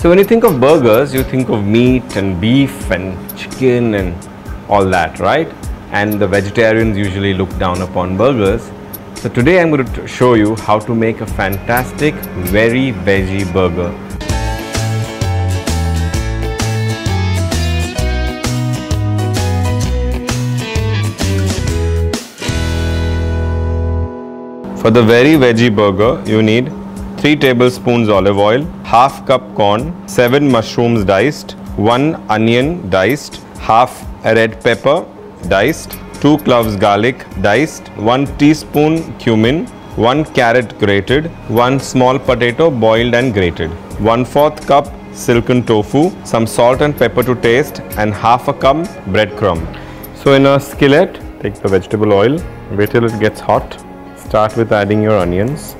So when you think of burgers, you think of meat and beef and chicken and all that, right? And the vegetarians usually look down upon burgers. So today I'm going to show you how to make a fantastic, very veggie burger. For the very veggie burger, you need 3 tablespoons olive oil, half cup corn, 7 mushrooms diced, 1 onion diced, half a red pepper diced, 2 cloves garlic diced, 1 teaspoon cumin, 1 carrot grated, 1 small potato boiled and grated, 1/4 cup silken tofu, some salt and pepper to taste, and half a cup breadcrumb. So in a skillet, take the vegetable oil, wait till it gets hot. Start with adding your onions.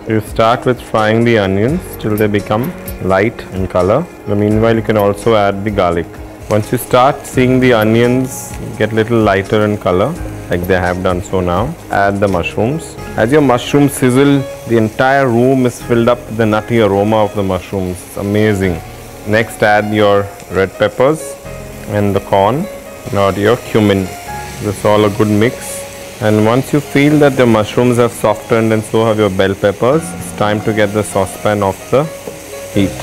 You start with frying the onions till they become light in color. Meanwhile, you can also add the garlic. Once you start seeing the onions get little lighter in color, like they have done so now, add the mushrooms. As your mushrooms sizzle, the entire room is filled up with the nutty aroma of the mushrooms. It's amazing. Next, add your red peppers and the corn, or your cumin. This is all a good mix. And once you feel that the mushrooms have softened and so have your bell peppers, it's time to get the saucepan off the heat.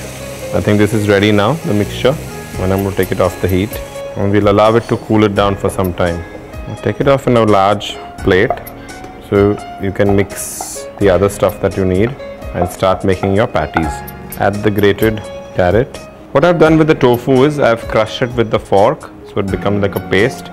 I think this is ready now, the mixture. And I'm going to take it off the heat. And we'll allow it to cool it down for some time. I'll take it off in a large plate so you can mix the other stuff that you need and start making your patties. Add the grated carrot. What I've done with the tofu is I've crushed it with the fork so it becomes like a paste.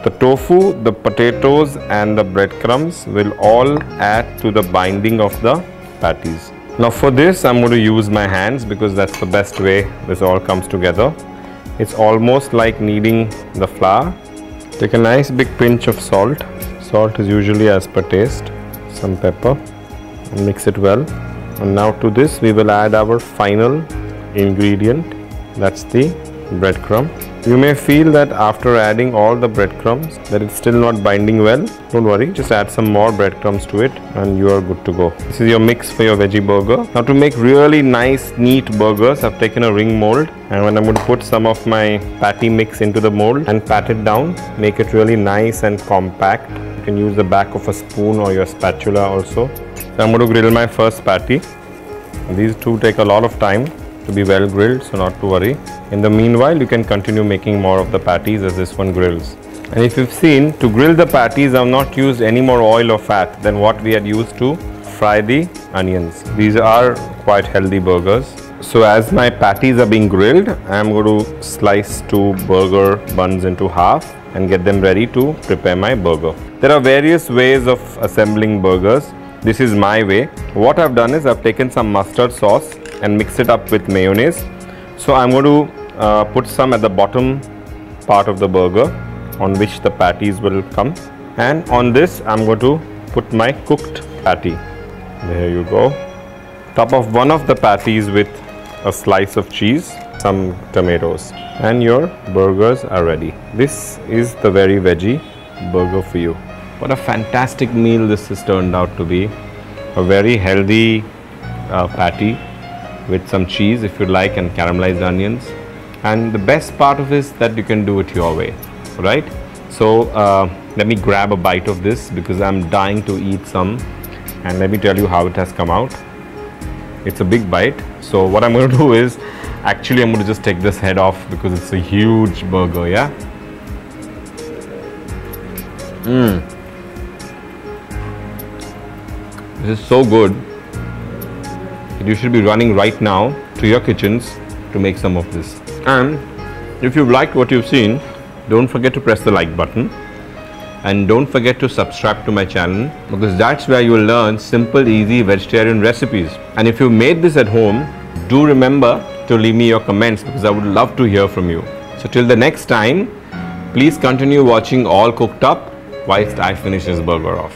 The tofu, the potatoes and the breadcrumbs will all add to the binding of the patties. Now for this I'm going to use my hands because that's the best way this all comes together. It's almost like kneading the flour. Take a nice big pinch of salt. Salt is usually as per taste. Some pepper and mix it well. And now to this we will add our final ingredient. That's the breadcrumb. You may feel that after adding all the breadcrumbs that it's still not binding well. Don't worry, just add some more breadcrumbs to it and you are good to go. This is your mix for your veggie burger. Now to make really nice, neat burgers, I've taken a ring mold and when I'm going to put some of my patty mix into the mold and pat it down, make it really nice and compact. You can use the back of a spoon or your spatula also. So I'm going to grill my first patty. These two take a lot of time to be well grilled, so not to worry. In the meanwhile, you can continue making more of the patties as this one grills. And if you've seen, to grill the patties, I've not used any more oil or fat than what we had used to fry the onions. These are quite healthy burgers. So as my patties are being grilled, I'm going to slice 2 burger buns into half and get them ready to prepare my burger. There are various ways of assembling burgers. This is my way. What I've done is I've taken some mustard sauce and mix it up with mayonnaise. So I'm going to put some at the bottom part of the burger on which the patties will come, and on this I'm going to put my cooked patty. There you go. Top of one of the patties with a slice of cheese, some tomatoes, and your burgers are ready. This is the very veggie burger for you. What a fantastic meal this has turned out to be. A very healthy patty with some cheese if you like and caramelized onions, and the best part of it is that you can do it your way, right? So let me grab a bite of this because I'm dying to eat some, and let me tell you how it has come out. It's a big bite. So what I'm going to do is actually I'm going to just take this head off because it's a huge burger. Yeah. This is so good. You should be running right now to your kitchens to make some of this. And if you've liked what you've seen, don't forget to press the like button and don't forget to subscribe to my channel because that's where you will learn simple, easy vegetarian recipes. And if you made this at home, do remember to leave me your comments because I would love to hear from you. So till the next time, please continue watching All Cooked Up whilst I finish this burger off.